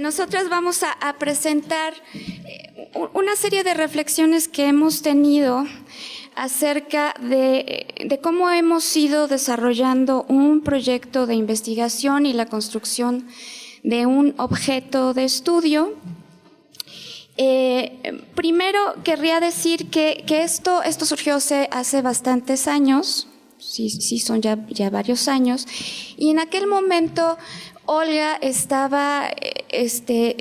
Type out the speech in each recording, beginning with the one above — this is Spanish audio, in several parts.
Nosotras vamos a presentar una serie de reflexiones que hemos tenido acerca de cómo hemos ido desarrollando un proyecto de investigación y la construcción de un objeto de estudio. Primero querría decir que esto surgió hace bastantes años, sí son ya varios años, y en aquel momento Olga estaba,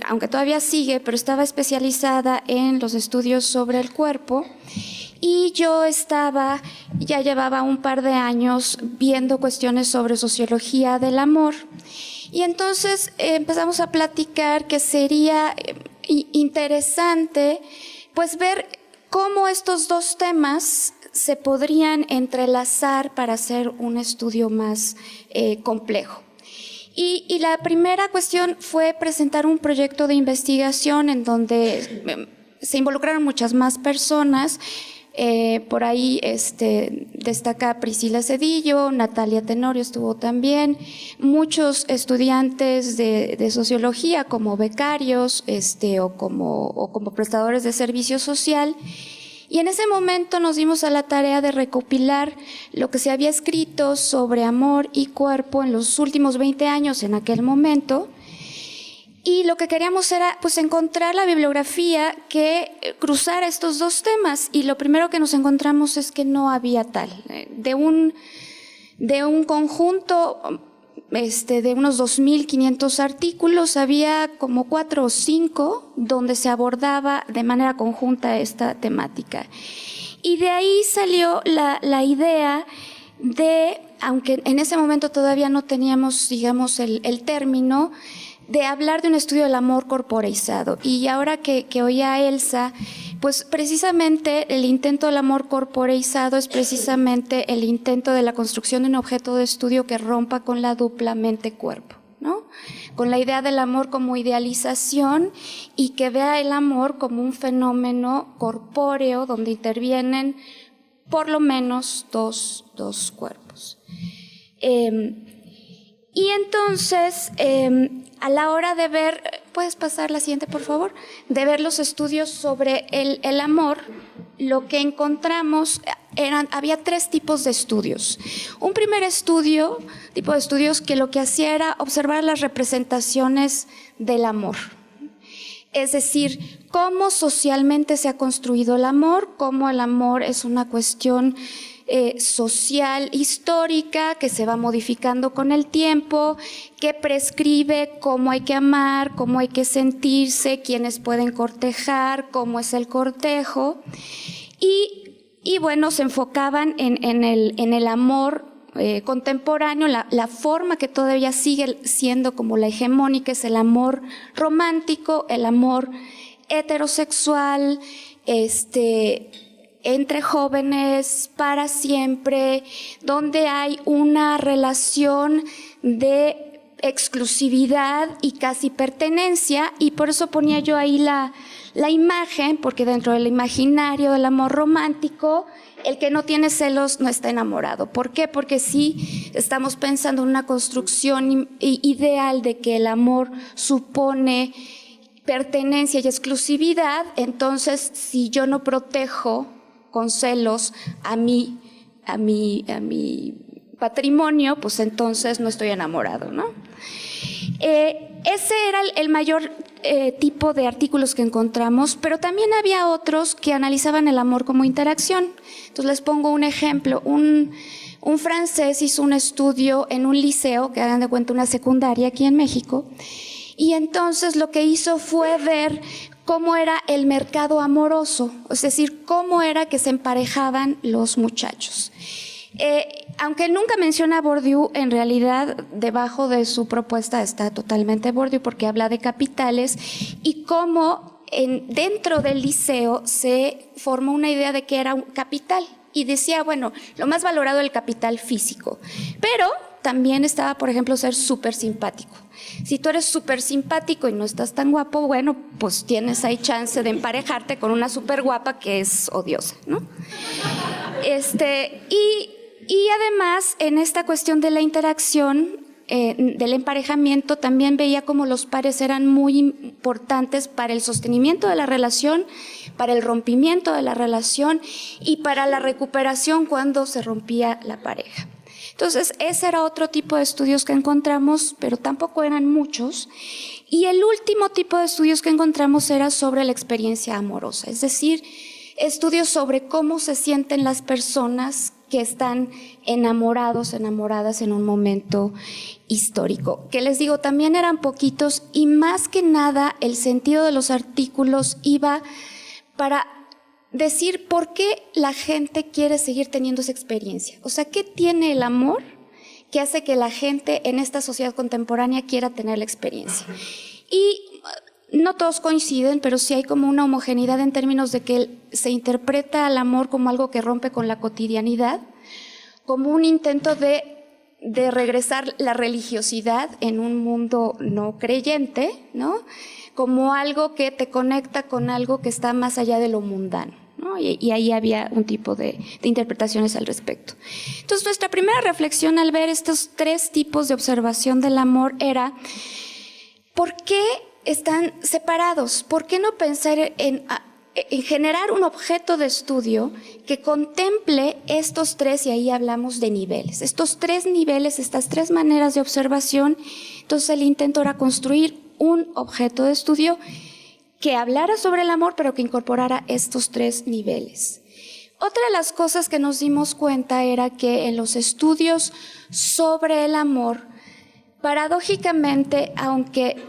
aunque todavía sigue, pero estaba especializada en los estudios sobre el cuerpo, y yo ya llevaba un par de años viendo cuestiones sobre sociología del amor. Y entonces empezamos a platicar que sería interesante pues ver cómo estos dos temas se podrían entrelazar para hacer un estudio más complejo. Y la primera cuestión fue presentar un proyecto de investigación en donde se involucraron muchas más personas. Por ahí destaca Priscila Cedillo, Natalia Tenorio estuvo también, muchos estudiantes de sociología como becarios o como prestadores de servicio social. Y en ese momento nos dimos a la tarea de recopilar lo que se había escrito sobre amor y cuerpo en los últimos 20 años en aquel momento. Y lo que queríamos era pues encontrar la bibliografía que cruzara estos dos temas. Y lo primero que nos encontramos es que no había tal. De un conjunto de unos 2.500 artículos, había como 4 o 5 donde se abordaba de manera conjunta esta temática. Y de ahí salió la idea de, aunque en ese momento todavía no teníamos, digamos, el término, de hablar de un estudio del amor corporeizado. Y ahora que oía a Elsa, pues precisamente el intento del amor corporeizado es precisamente el intento de la construcción de un objeto de estudio que rompa con la dupla mente-cuerpo, ¿no? Con la idea del amor como idealización y que vea el amor como un fenómeno corpóreo donde intervienen por lo menos dos cuerpos. Y entonces, a la hora de ver, ¿puedes pasar la siguiente, por favor? De ver los estudios sobre el amor, lo que encontramos había 3 tipos de estudios. Un primer tipo de estudios que lo que hacía era observar las representaciones del amor. Es decir, cómo socialmente se ha construido el amor, cómo el amor es una cuestión social, histórica, que se va modificando con el tiempo, que prescribe cómo hay que amar, cómo hay que sentirse, quiénes pueden cortejar, cómo es el cortejo. Y bueno, se enfocaban en el amor contemporáneo, la forma que todavía sigue siendo como la hegemónica es el amor romántico, el amor heterosexual, entre jóvenes, para siempre, donde hay una relación de exclusividad y casi pertenencia, y por eso ponía yo ahí la imagen, porque dentro del imaginario del amor romántico, el que no tiene celos no está enamorado. ¿Por qué? Porque sí estamos pensando en una construcción ideal de que el amor supone pertenencia y exclusividad, entonces si yo no protejo con celos a mi patrimonio, pues entonces no estoy enamorado, ¿no? Ese era el mayor tipo de artículos que encontramos, pero también había otros que analizaban el amor como interacción. Entonces les pongo un ejemplo. Un francés hizo un estudio en un liceo, que hagan de cuenta una secundaria aquí en México, y entonces lo que hizo fue ver cómo era el mercado amoroso, es decir, cómo era que se emparejaban los muchachos. Aunque nunca menciona Bourdieu, en realidad debajo de su propuesta está totalmente Bourdieu, porque habla de capitales y cómo dentro del liceo se formó una idea de que era un capital. Y decía, bueno, lo más valorado el capital físico. Pero también estaba, por ejemplo, ser súper simpático. Si tú eres súper simpático y no estás tan guapo, bueno, pues tienes ahí chance de emparejarte con una súper guapa que es odiosa, ¿no? Y además, en esta cuestión de la interacción, del emparejamiento, también veía como los pares eran muy importantes para el sostenimiento de la relación, para el rompimiento de la relación y para la recuperación cuando se rompía la pareja. Entonces, ese era otro tipo de estudios que encontramos, pero tampoco eran muchos. Y el último tipo de estudios que encontramos era sobre la experiencia amorosa, es decir, estudios sobre cómo se sienten las personas que están enamorados, enamoradas en un momento histórico. Que les digo, también eran poquitos y más que nada el sentido de los artículos iba para decir por qué la gente quiere seguir teniendo esa experiencia. O sea, ¿qué tiene el amor que hace que la gente en esta sociedad contemporánea quiera tener la experiencia? Y no todos coinciden, pero sí hay como una homogeneidad en términos de que se interpreta al amor como algo que rompe con la cotidianidad, como un intento de regresar la religiosidad en un mundo no creyente, ¿no? Como algo que te conecta con algo que está más allá de lo mundano, ¿no? Y ahí había un tipo de interpretaciones al respecto. Entonces, nuestra primera reflexión al ver estos tres tipos de observación del amor era, ¿por qué están separados? ¿Por qué no pensar en generar un objeto de estudio que contemple estos tres? Y ahí hablamos de niveles. Estos tres niveles, estas tres maneras de observación. Entonces el intento era construir un objeto de estudio que hablara sobre el amor, pero que incorporara estos tres niveles. Otra de las cosas que nos dimos cuenta era que en los estudios sobre el amor, paradójicamente, aunque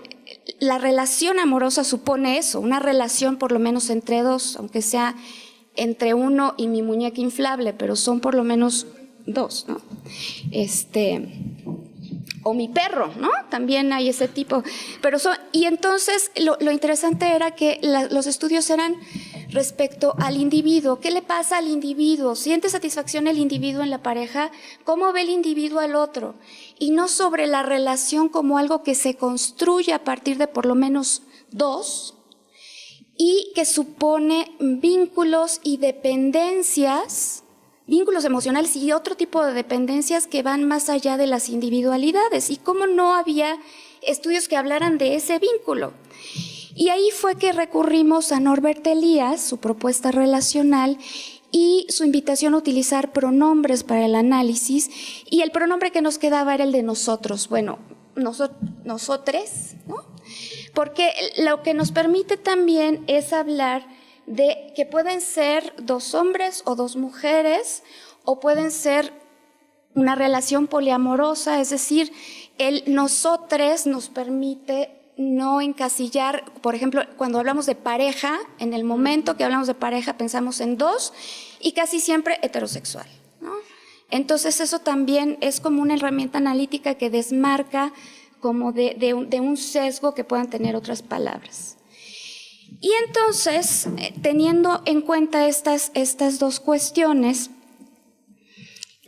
la relación amorosa supone eso, una relación por lo menos entre dos, aunque sea entre uno y mi muñeca inflable, pero son por lo menos dos, ¿no? O mi perro, ¿no? También hay ese tipo. Y entonces lo interesante era que los estudios eran respecto al individuo. ¿Qué le pasa al individuo? ¿Siente satisfacción el individuo en la pareja? ¿Cómo ve el individuo al otro? Y no sobre la relación como algo que se construye a partir de por lo menos dos y que supone vínculos y dependencias, vínculos emocionales y otro tipo de dependencias que van más allá de las individualidades. Y cómo no había estudios que hablaran de ese vínculo. Y ahí fue que recurrimos a Norbert Elias, su propuesta relacional, y su invitación a utilizar pronombres para el análisis, y el pronombre que nos quedaba era el de nosotros, bueno, nosotres, ¿no? Porque lo que nos permite también es hablar de que pueden ser dos hombres o dos mujeres, o pueden ser una relación poliamorosa, es decir, el nosotres nos permite no encasillar, por ejemplo, cuando hablamos de pareja, en el momento que hablamos de pareja pensamos en dos y casi siempre heterosexual, ¿no? Entonces eso también es como una herramienta analítica que desmarca como de un sesgo que puedan tener otras palabras. Y entonces, teniendo en cuenta estas dos cuestiones,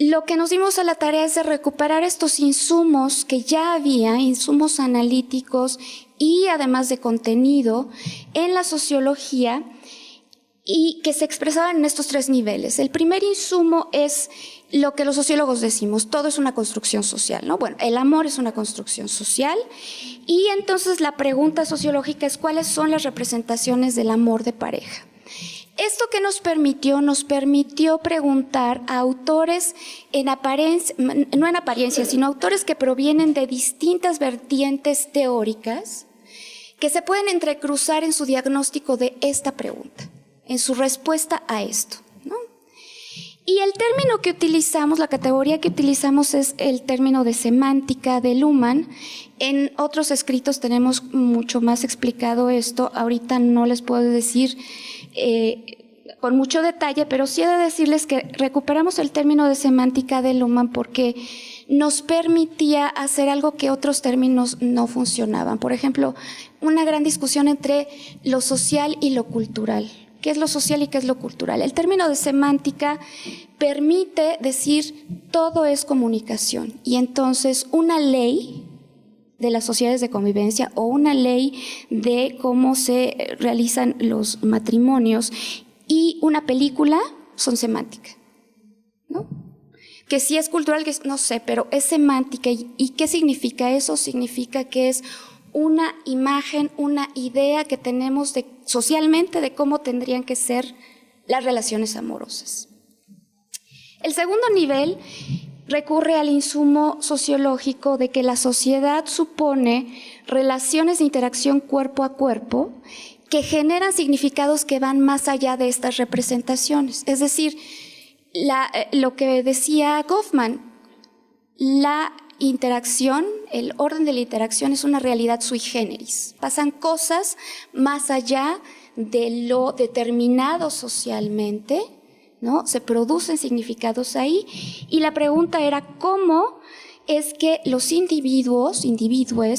lo que nos dimos a la tarea es de recuperar estos insumos que ya había, insumos analíticos y además de contenido en la sociología y que se expresaban en estos tres niveles. El primer insumo es lo que los sociólogos decimos, todo es una construcción social, ¿no? Bueno, el amor es una construcción social y entonces la pregunta sociológica es cuáles son las representaciones del amor de pareja. Esto que nos permitió preguntar a autores no en apariencia, sino autores que provienen de distintas vertientes teóricas que se pueden entrecruzar en su diagnóstico de esta pregunta, en su respuesta a esto, ¿no? Y el término que utilizamos, la categoría que utilizamos es el término de semántica de Luhmann. En otros escritos tenemos mucho más explicado esto. Ahorita no les puedo decir con mucho detalle, pero sí he de decirles que recuperamos el término de semántica de Luhmann porque nos permitía hacer algo que otros términos no funcionaban. Por ejemplo, una gran discusión entre lo social y lo cultural. ¿Qué es lo social y qué es lo cultural? El término de semántica permite decir todo es comunicación, y entonces una ley de las sociedades de convivencia o una ley de cómo se realizan los matrimonios y una película son semántica, ¿no? Que si es cultural, que no sé, pero es semántica. ¿Y qué significa eso? Significa que es una imagen, una idea que tenemos socialmente de cómo tendrían que ser las relaciones amorosas. El segundo nivel recurre al insumo sociológico de que la sociedad supone relaciones de interacción cuerpo a cuerpo que generan significados que van más allá de estas representaciones. Es decir, lo que decía Goffman, la interacción, el orden de la interacción es una realidad sui generis. Pasan cosas más allá de lo determinado socialmente, ¿no? Se producen significados ahí, y la pregunta era cómo es que los individuos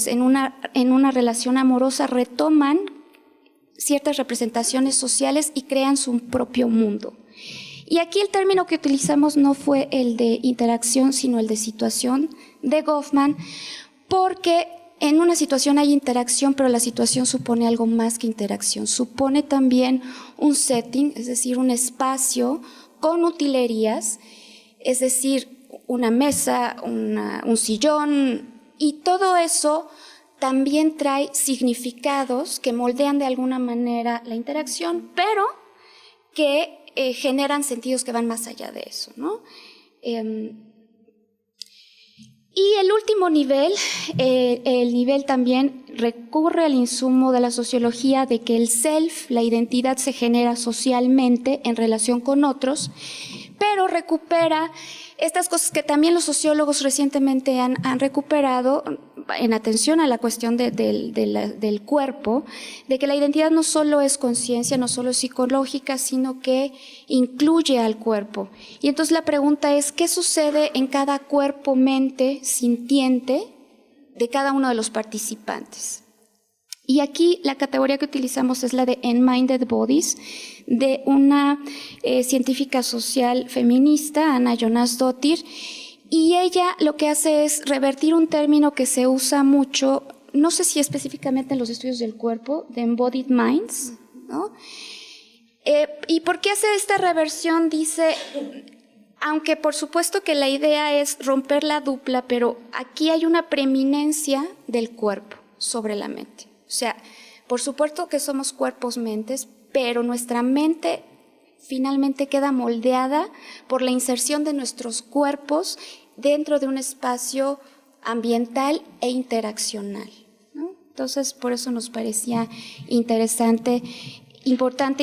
en una relación amorosa retoman ciertas representaciones sociales y crean su propio mundo. Y aquí el término que utilizamos no fue el de interacción, sino el de situación de Goffman, porque en una situación hay interacción, pero la situación supone algo más que interacción. Supone también un setting, es decir, un espacio con utilerías, es decir, una mesa, un sillón, y todo eso también trae significados que moldean de alguna manera la interacción, pero que generan sentidos que van más allá de eso, ¿no? Y el último nivel, el nivel también recurre al insumo de la sociología de que el self, la identidad, se genera socialmente en relación con otros, pero recupera estas cosas que también los sociólogos recientemente han recuperado en atención a la cuestión del cuerpo, de que la identidad no solo es conciencia, no solo es psicológica, sino que incluye al cuerpo. Y entonces la pregunta es, ¿qué sucede en cada cuerpo-mente sintiente de cada uno de los participantes? Y aquí la categoría que utilizamos es la de Enminded Bodies, de una científica social feminista, Anna Jónasdóttir, y ella lo que hace es revertir un término que se usa mucho, no sé si específicamente en los estudios del cuerpo, de Embodied Minds, ¿no? ¿Y por qué hace esta reversión? Dice, aunque por supuesto que la idea es romper la dupla, pero aquí hay una preeminencia del cuerpo sobre la mente. O sea, por supuesto que somos cuerpos-mentes, pero nuestra mente finalmente queda moldeada por la inserción de nuestros cuerpos dentro de un espacio ambiental e interaccional, ¿no? Entonces, por eso nos parecía importante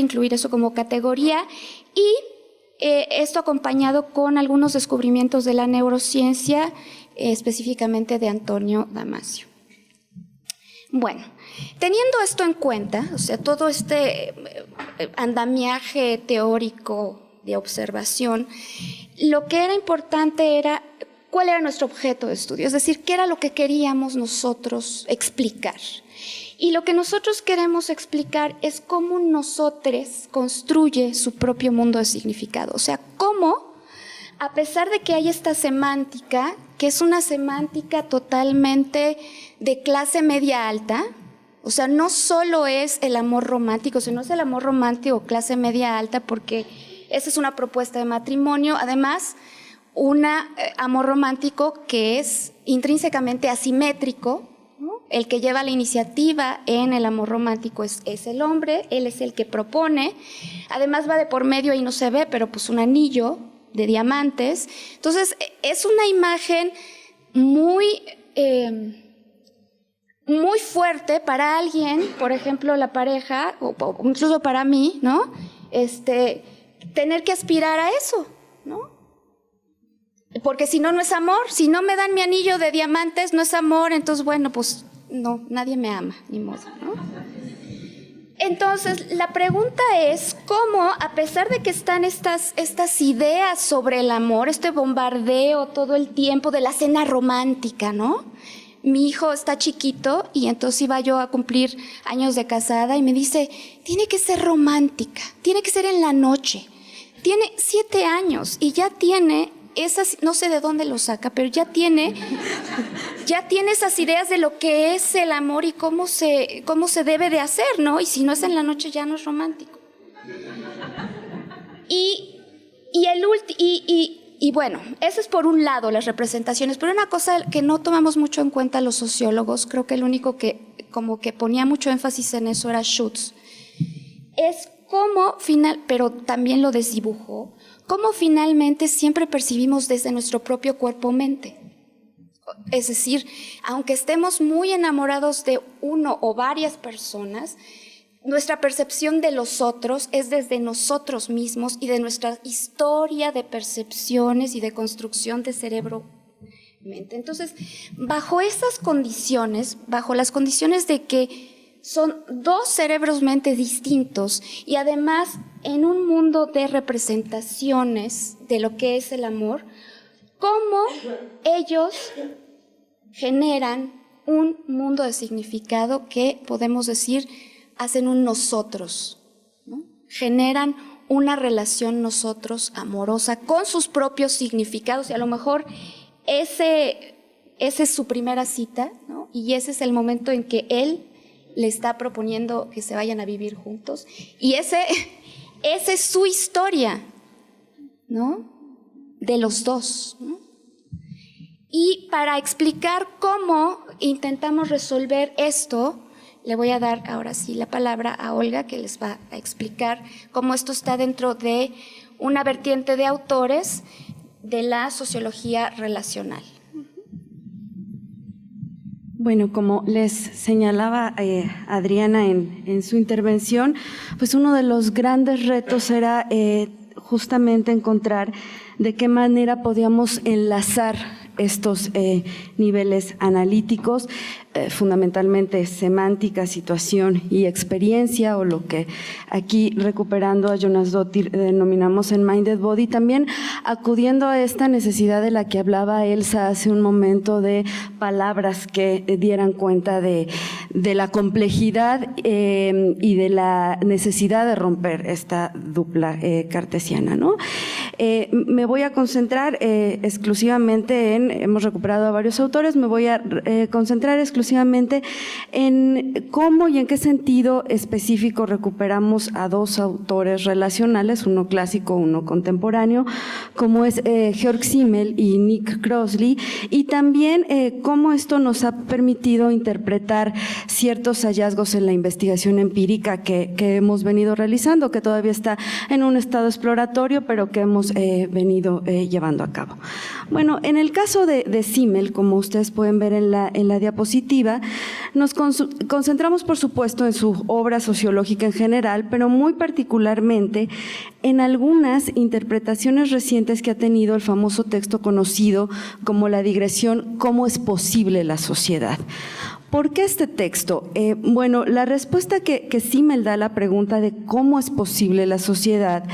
incluir eso como categoría, y esto acompañado con algunos descubrimientos de la neurociencia, específicamente de Antonio Damasio. Bueno, teniendo esto en cuenta, o sea, todo este andamiaje teórico de observación, lo que era importante era cuál era nuestro objeto de estudio, es decir, qué era lo que queríamos nosotros explicar. Y lo que nosotros queremos explicar es cómo nosotros construye su propio mundo de significado, o sea, cómo, a pesar de que hay esta semántica, que es una semántica totalmente de clase media alta, o sea, no solo es el amor romántico, sino es el amor romántico clase media alta, porque esa es una propuesta de matrimonio, además, un amor romántico que es intrínsecamente asimétrico, ¿no? El que lleva la iniciativa en el amor romántico es el hombre, él es el que propone, además va de por medio, y no se ve, pero pues un anillo de diamantes. Entonces, es una imagen muy fuerte para alguien, por ejemplo, la pareja, o incluso para mí, ¿no? Tener que aspirar a eso, ¿no? Porque si no, no es amor. Si no me dan mi anillo de diamantes, no es amor. Entonces, bueno, pues no, nadie me ama, ni modo, ¿no? Entonces, la pregunta es cómo, a pesar de que están estas ideas sobre el amor, este bombardeo todo el tiempo de la cena romántica, ¿no? Mi hijo está chiquito y entonces iba yo a cumplir años de casada y me dice, tiene que ser romántica, tiene que ser en la noche. Tiene 7 años y ya tiene esas, no sé de dónde lo saca, pero ya tiene esas ideas de lo que es el amor y cómo se debe de hacer, ¿no? Y si no es en la noche ya no es romántico. Y bueno, eso es por un lado, las representaciones, pero una cosa que no tomamos mucho en cuenta los sociólogos, creo que el único que como que ponía mucho énfasis en eso era Schutz, es cómo pero también lo desdibujó, cómo finalmente siempre percibimos desde nuestro propio cuerpo-mente. Es decir, aunque estemos muy enamorados de uno o varias personas, nuestra percepción de los otros es desde nosotros mismos y de nuestra historia de percepciones y de construcción de cerebro-mente. Entonces, bajo esas condiciones, bajo las condiciones de que son 2 cerebros-mente distintos y además en un mundo de representaciones de lo que es el amor, cómo ellos generan un mundo de significado que podemos decir hacen un nosotros, ¿no? Generan una relación nosotros amorosa con sus propios significados y a lo mejor ese es su primera cita, ¿no? Y ese es el momento en que él le está proponiendo que se vayan a vivir juntos y esa es su historia, ¿no? De los dos, ¿no? Y para explicar cómo intentamos resolver esto, le voy a dar ahora sí la palabra a Olga, que les va a explicar cómo esto está dentro de una vertiente de autores de la sociología relacional. Bueno, como les señalaba Adriana en su intervención, pues uno de los grandes retos era justamente encontrar de qué manera podíamos enlazar estos niveles analíticos, fundamentalmente semántica, situación y experiencia, o lo que aquí, recuperando a Jonas Dottir, denominamos en Minded Body, también acudiendo a esta necesidad de la que hablaba Elsa hace un momento, de palabras que dieran cuenta de la complejidad y de la necesidad de romper esta dupla cartesiana, ¿no? Me voy a concentrar exclusivamente hemos recuperado a varios autores, me voy a concentrar exclusivamente en cómo y en qué sentido específico recuperamos a 2 autores relacionales, uno clásico, uno contemporáneo, como es Georg Simmel y Nick Crossley, y también cómo esto nos ha permitido interpretar ciertos hallazgos en la investigación empírica que hemos venido realizando, que todavía está en un estado exploratorio, pero que hemos venido llevando a cabo. Bueno, en el caso de Simmel, como ustedes pueden ver en la diapositiva, nos concentramos, por supuesto, en su obra sociológica en general, pero muy particularmente en algunas interpretaciones recientes que ha tenido el famoso texto conocido como la digresión ¿Cómo es posible la sociedad? ¿Por qué este texto? Bueno, la respuesta que Simmel da a la pregunta de cómo es posible la sociedad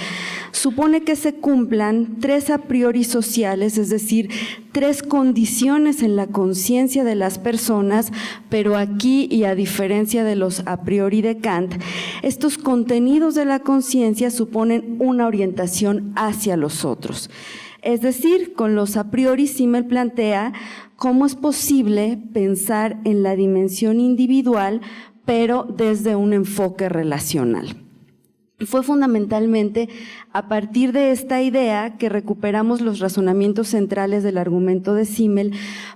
supone que se cumplan 3 a priori sociales, es decir, 3 condiciones en la conciencia de las personas, pero aquí, y a diferencia de los a priori de Kant, estos contenidos de la conciencia suponen una orientación hacia los otros. Es decir, con los a priori Simmel plantea cómo es posible pensar en la dimensión individual, pero desde un enfoque relacional. Fue fundamentalmente a partir de esta idea que recuperamos los razonamientos centrales del argumento de Simmel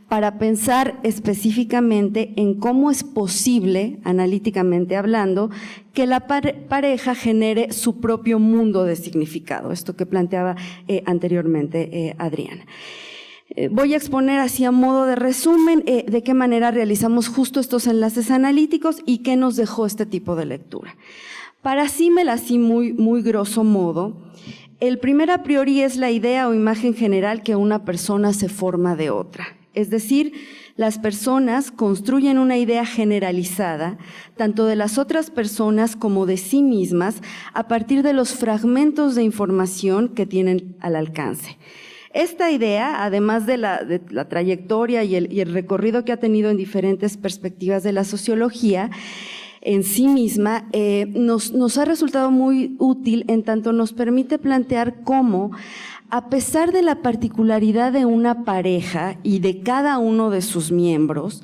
para pensar específicamente en cómo es posible, analíticamente hablando, que la pareja genere su propio mundo de significado, esto que planteaba anteriormente Adriana. Voy a exponer así a modo de resumen de qué manera realizamos justo estos enlaces analíticos y qué nos dejó este tipo de lectura. Para Simmel, así muy grosso modo, el primer a priori es la idea o imagen general que una persona se forma de otra. Es decir, Las personas construyen una idea generalizada, tanto de las otras personas como de sí mismas, a partir de los fragmentos de información que tienen al alcance. Esta idea, además de la trayectoria y el recorrido que ha tenido en diferentes perspectivas de la sociología, en sí misma, nos ha resultado muy útil en tanto nos permite plantear cómo, a pesar de la particularidad de una pareja y de cada uno de sus miembros,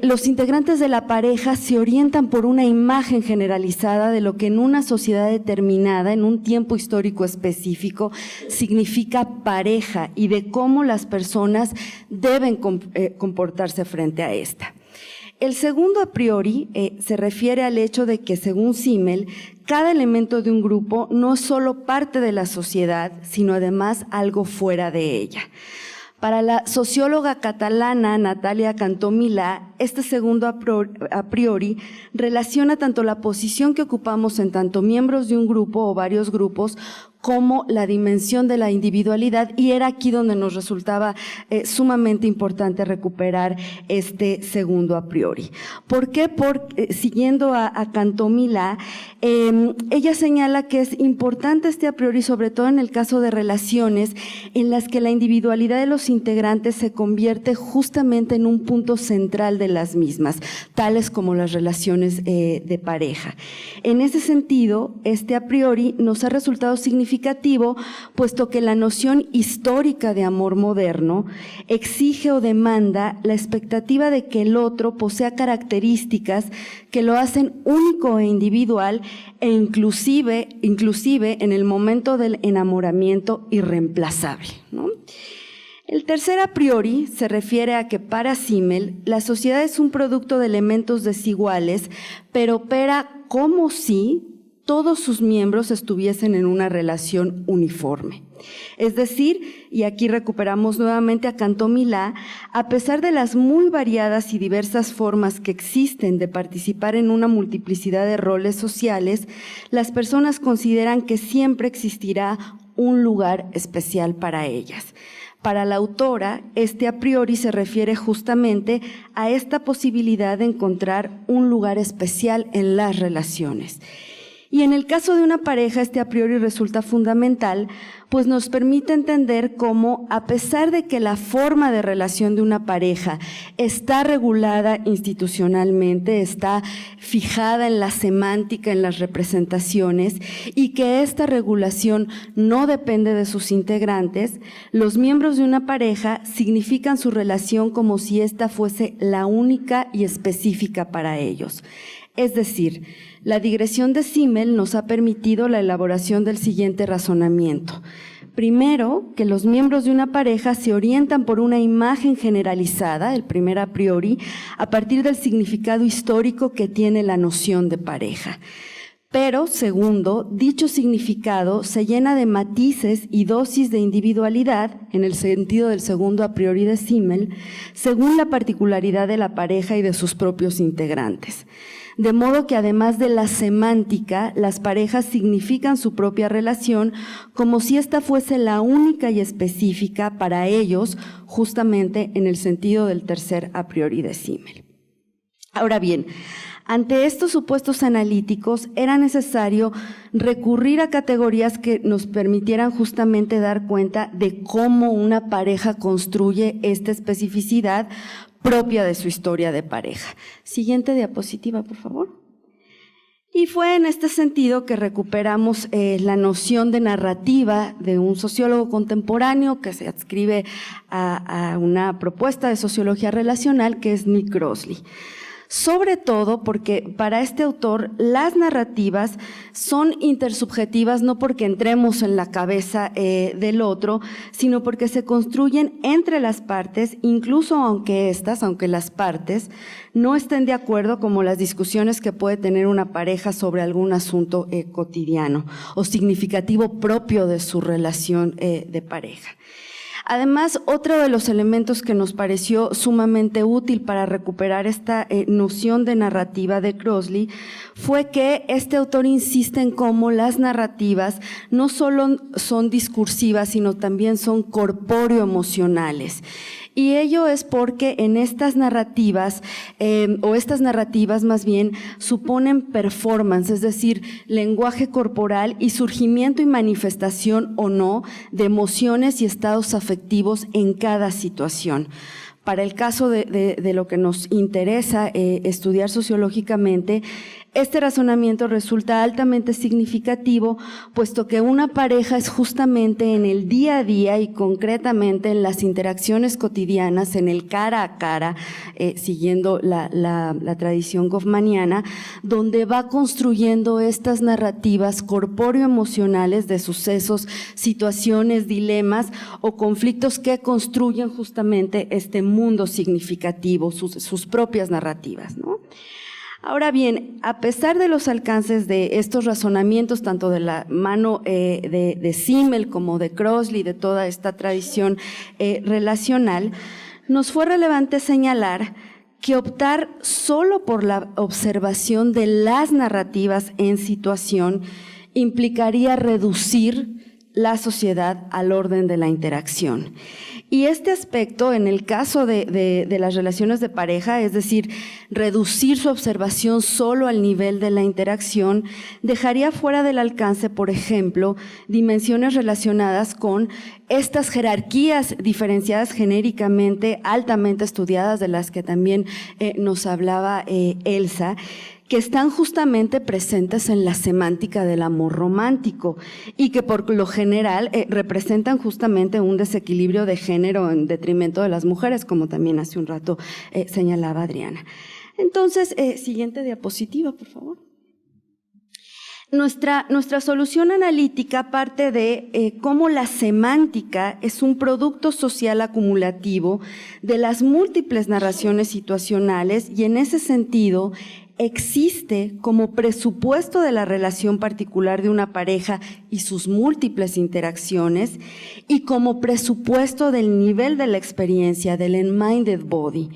los integrantes de la pareja se orientan por una imagen generalizada de lo que en una sociedad determinada, en un tiempo histórico específico, significa pareja y de cómo las personas deben comportarse frente a esta. El segundo a priori se refiere al hecho de que, según Simmel, cada elemento de un grupo no es solo parte de la sociedad, sino además algo fuera de ella. Para la socióloga catalana Natalia Cantó Milà, este segundo a priori relaciona tanto la posición que ocupamos en tanto miembros de un grupo o varios grupos como la dimensión de la individualidad, y era aquí donde nos resultaba sumamente importante recuperar este segundo a priori. ¿Por qué? Siguiendo a Cantó Milà, ella señala que es importante este a priori, sobre todo en el caso de relaciones en las que la individualidad de los integrantes se convierte justamente en un punto central de las mismas, tales como las relaciones de pareja. En ese sentido, este a priori nos ha resultado significativo, puesto que la noción histórica de amor moderno exige o demanda la expectativa de que el otro posea características que lo hacen único e individual e inclusive en el momento del enamoramiento irreemplazable, ¿no? El tercer a priori se refiere a que para Simmel la sociedad es un producto de elementos desiguales, pero opera como si todos sus miembros estuviesen en una relación uniforme. Es decir, y aquí recuperamos nuevamente a Cantó Milà, a pesar de las muy variadas y diversas formas que existen de participar en una multiplicidad de roles sociales, las personas consideran que siempre existirá un lugar especial para ellas. Para la autora, este a priori se refiere justamente a esta posibilidad de encontrar un lugar especial en las relaciones. Y en el caso de una pareja, este a priori resulta fundamental, pues nos permite entender cómo, a pesar de que la forma de relación de una pareja está regulada institucionalmente, está fijada en la semántica, en las representaciones, y que esta regulación no depende de sus integrantes, los miembros de una pareja significan su relación como si ésta fuese la única y específica para ellos. Es decir, la digresión de Simmel nos ha permitido la elaboración del siguiente razonamiento. Primero, que los miembros de una pareja se orientan por una imagen generalizada, el primer a priori, a partir del significado histórico que tiene la noción de pareja. Pero, segundo, dicho significado se llena de matices y dosis de individualidad, en el sentido del segundo a priori de Simmel, según la particularidad de la pareja y de sus propios integrantes. De modo que además de la semántica, las parejas significan su propia relación como si ésta fuese la única y específica para ellos, justamente en el sentido del tercer a priori de Simmel. Ahora bien, ante estos supuestos analíticos era necesario recurrir a categorías que nos permitieran justamente dar cuenta de cómo una pareja construye esta especificidad propia de su historia de pareja. Siguiente diapositiva, por favor. Y fue en este sentido que recuperamos la noción de narrativa de un sociólogo contemporáneo que se adscribe a una propuesta de sociología relacional que es Nick Crossley. Sobre todo porque para este autor las narrativas son intersubjetivas no porque entremos en la cabeza del otro, sino porque se construyen entre las partes, incluso aunque las partes no estén de acuerdo, como las discusiones que puede tener una pareja sobre algún asunto cotidiano o significativo propio de su relación de pareja. Además, otro de los elementos que nos pareció sumamente útil para recuperar esta noción de narrativa de Crossley fue que este autor insiste en cómo las narrativas no solo son discursivas, sino también son corpóreo-emocionales. y ello es porque en estas narrativas, estas narrativas más bien, suponen performance, es decir, lenguaje corporal y surgimiento y manifestación o no de emociones y estados afectivos en cada situación. Para el caso de lo que nos interesa estudiar sociológicamente, este razonamiento resulta altamente significativo, puesto que una pareja es justamente en el día a día y concretamente en las interacciones cotidianas, en el cara a cara, siguiendo la tradición goffmaniana, donde va construyendo estas narrativas corpóreo-emocionales de sucesos, situaciones, dilemas o conflictos que construyen justamente este mundo significativo, sus propias narrativas, ¿no? Ahora bien, a pesar de los alcances de estos razonamientos, tanto de la mano de Simmel como de Crossley, de toda esta tradición relacional, nos fue relevante señalar que optar solo por la observación de las narrativas en situación implicaría reducir la sociedad al orden de la interacción. Y este aspecto, en el caso de las relaciones de pareja, es decir, reducir su observación solo al nivel de la interacción, dejaría fuera del alcance, por ejemplo, dimensiones relacionadas con estas jerarquías diferenciadas genéricamente, altamente estudiadas, de las que también nos hablaba Elsa, que están justamente presentes en la semántica del amor romántico y que por lo general representan justamente un desequilibrio de género en detrimento de las mujeres, como también hace un rato señalaba Adriana. Entonces, siguiente diapositiva, por favor. Nuestra solución analítica parte de cómo la semántica es un producto social acumulativo de las múltiples narraciones situacionales y en ese sentido existe como presupuesto de la relación particular de una pareja y sus múltiples interacciones y como presupuesto del nivel de la experiencia del enminded body.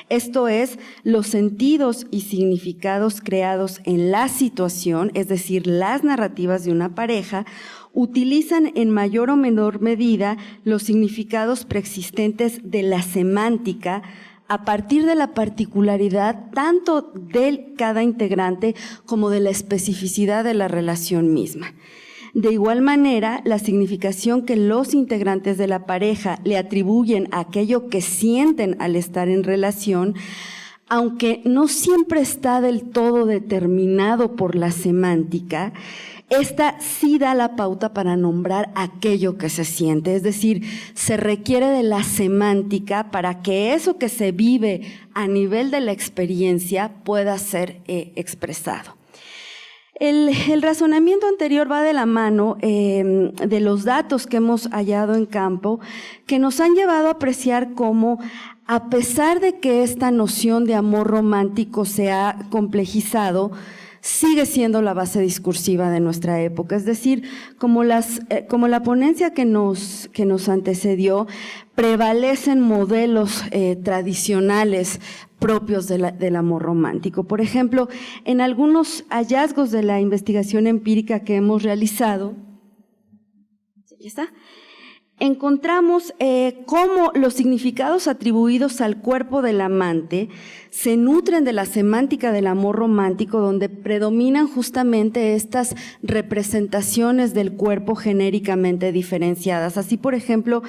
Esto es, los sentidos y significados creados en la situación, es decir, las narrativas de una pareja, utilizan en mayor o menor medida los significados preexistentes de la semántica a partir de la particularidad tanto de cada integrante como de la especificidad de la relación misma. De igual manera, la significación que los integrantes de la pareja le atribuyen a aquello que sienten al estar en relación, aunque no siempre está del todo determinado por la semántica, esta sí da la pauta para nombrar aquello que se siente, es decir, se requiere de la semántica para que eso que se vive a nivel de la experiencia pueda ser expresado. El razonamiento anterior va de la mano de los datos que hemos hallado en campo, que nos han llevado a apreciar cómo, a pesar de que esta noción de amor romántico se ha complejizado, sigue siendo la base discursiva de nuestra época. Es decir, como la ponencia que nos antecedió, prevalecen modelos tradicionales propios del amor romántico. Por ejemplo, en algunos hallazgos de la investigación empírica que hemos realizado, ¿aquí está?, encontramos cómo los significados atribuidos al cuerpo del amante se nutren de la semántica del amor romántico, donde predominan justamente estas representaciones del cuerpo genéricamente diferenciadas. Así, por ejemplo,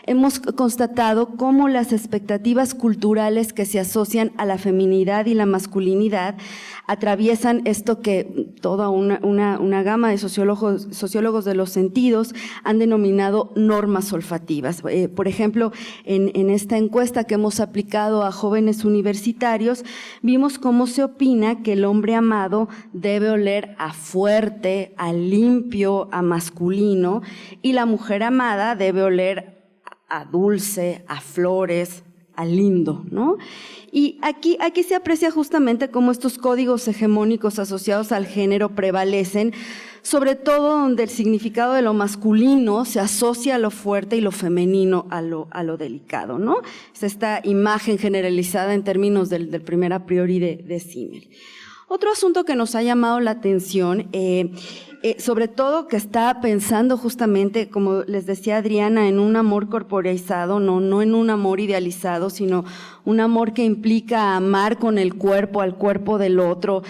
hemos constatado cómo las expectativas culturales que se asocian a la feminidad y la masculinidad atraviesan esto que toda una gama de sociólogos de los sentidos han denominado normas olfativas. Por ejemplo, en esta encuesta que hemos aplicado a jóvenes universitarios, vimos cómo se opina que el hombre amado debe oler a fuerte, a limpio, a masculino, y la mujer amada debe oler a dulce, a flores, a lindo, ¿no? Y aquí se aprecia justamente cómo estos códigos hegemónicos asociados al género prevalecen, sobre todo donde el significado de lo masculino se asocia a lo fuerte y lo femenino a lo delicado, ¿no? Es esta imagen generalizada en términos del primer a priori de Simmel. Otro asunto que nos ha llamado la atención, sobre todo que está pensando justamente, como les decía Adriana, en un amor corporeizado, no en un amor idealizado, sino un amor que implica amar con el cuerpo, al cuerpo del otro,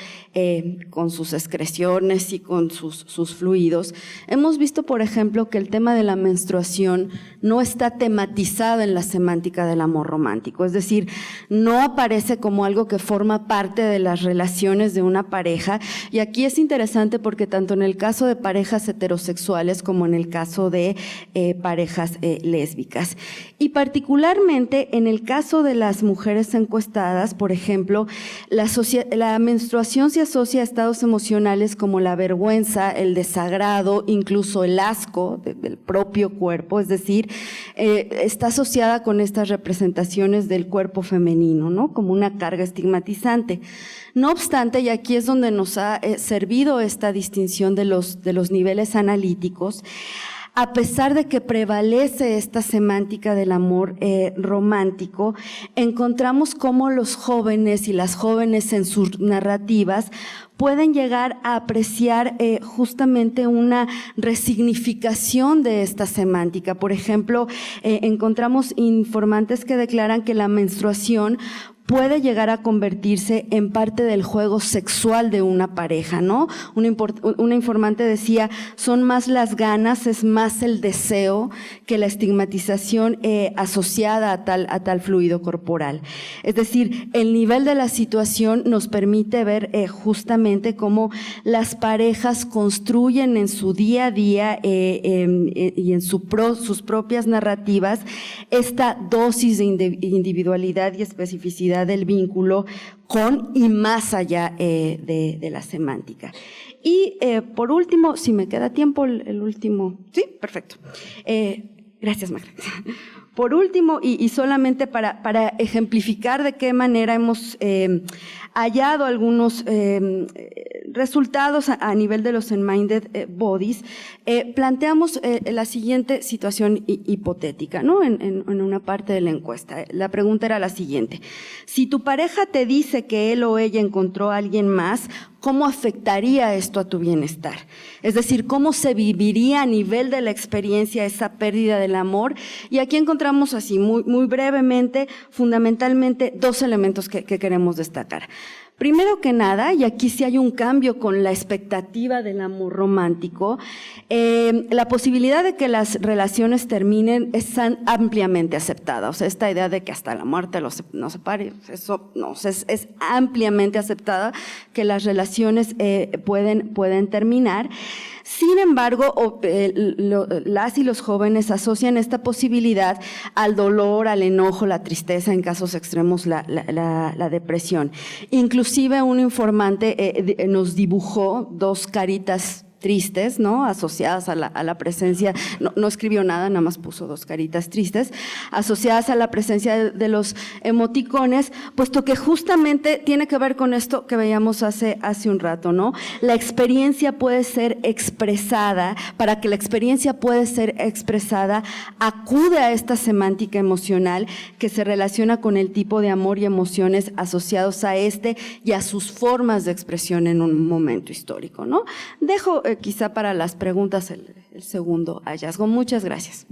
con sus excreciones y con sus fluidos. Hemos visto, por ejemplo, que el tema de la menstruación no está tematizado en la semántica del amor romántico, es decir, no aparece como algo que forma parte de las relaciones de una pareja, y aquí es interesante porque tanto en el caso de parejas heterosexuales como en el caso de parejas lésbicas. Y particularmente en el caso de las mujeres encuestadas, por ejemplo, la menstruación se asocia a estados emocionales como la vergüenza, el desagrado, incluso el asco del propio cuerpo, es decir, está asociada con estas representaciones del cuerpo femenino, ¿no? Como una carga estigmatizante. No obstante, y aquí es donde nos ha servido esta distinción de los niveles analíticos, a pesar de que prevalece esta semántica del amor romántico, encontramos cómo los jóvenes y las jóvenes en sus narrativas pueden llegar a apreciar justamente una resignificación de esta semántica. Por ejemplo, encontramos informantes que declaran que la menstruación puede llegar a convertirse en parte del juego sexual de una pareja, ¿no? Una informante decía, son más las ganas, es más el deseo que la estigmatización asociada a tal fluido corporal. Es decir, el nivel de la situación nos permite ver justamente cómo las parejas construyen en su día a día y en sus propias narrativas esta dosis de individualidad y especificidad del vínculo con y más allá de la semántica. Y por último, si me queda tiempo, el último, sí, perfecto. Gracias, Magda. Por último, y solamente para ejemplificar de qué manera hemos hallado algunos resultados a nivel de los Unminded Bodies, planteamos la siguiente situación hipotética, ¿no? En una parte de la encuesta. La pregunta era la siguiente: si tu pareja te dice que él o ella encontró a alguien más, ¿cómo afectaría esto a tu bienestar? Es decir, ¿cómo se viviría a nivel de la experiencia esa pérdida del amor? Y aquí encontramos así, muy brevemente, fundamentalmente, dos elementos que queremos destacar. Primero que nada, y aquí sí hay un cambio con la expectativa del amor romántico, la posibilidad de que las relaciones terminen es ampliamente aceptada. O sea, esta idea de que hasta la muerte nos separe, eso no, es ampliamente aceptada que las relaciones pueden terminar. Sin embargo, las y los jóvenes asocian esta posibilidad al dolor, al enojo, la tristeza, en casos extremos la depresión. Inclusive un informante nos dibujó dos caritas tristes, ¿no? Asociadas a la presencia, no escribió nada, nada más puso dos caritas tristes, asociadas a la presencia de los emoticones, puesto que justamente tiene que ver con esto que veíamos hace un rato, ¿no? La experiencia puede ser expresada, para que la experiencia pueda ser expresada, acude a esta semántica emocional que se relaciona con el tipo de amor y emociones asociados a este y a sus formas de expresión en un momento histórico, ¿no? Dejo quizá para las preguntas el segundo hallazgo. Muchas gracias.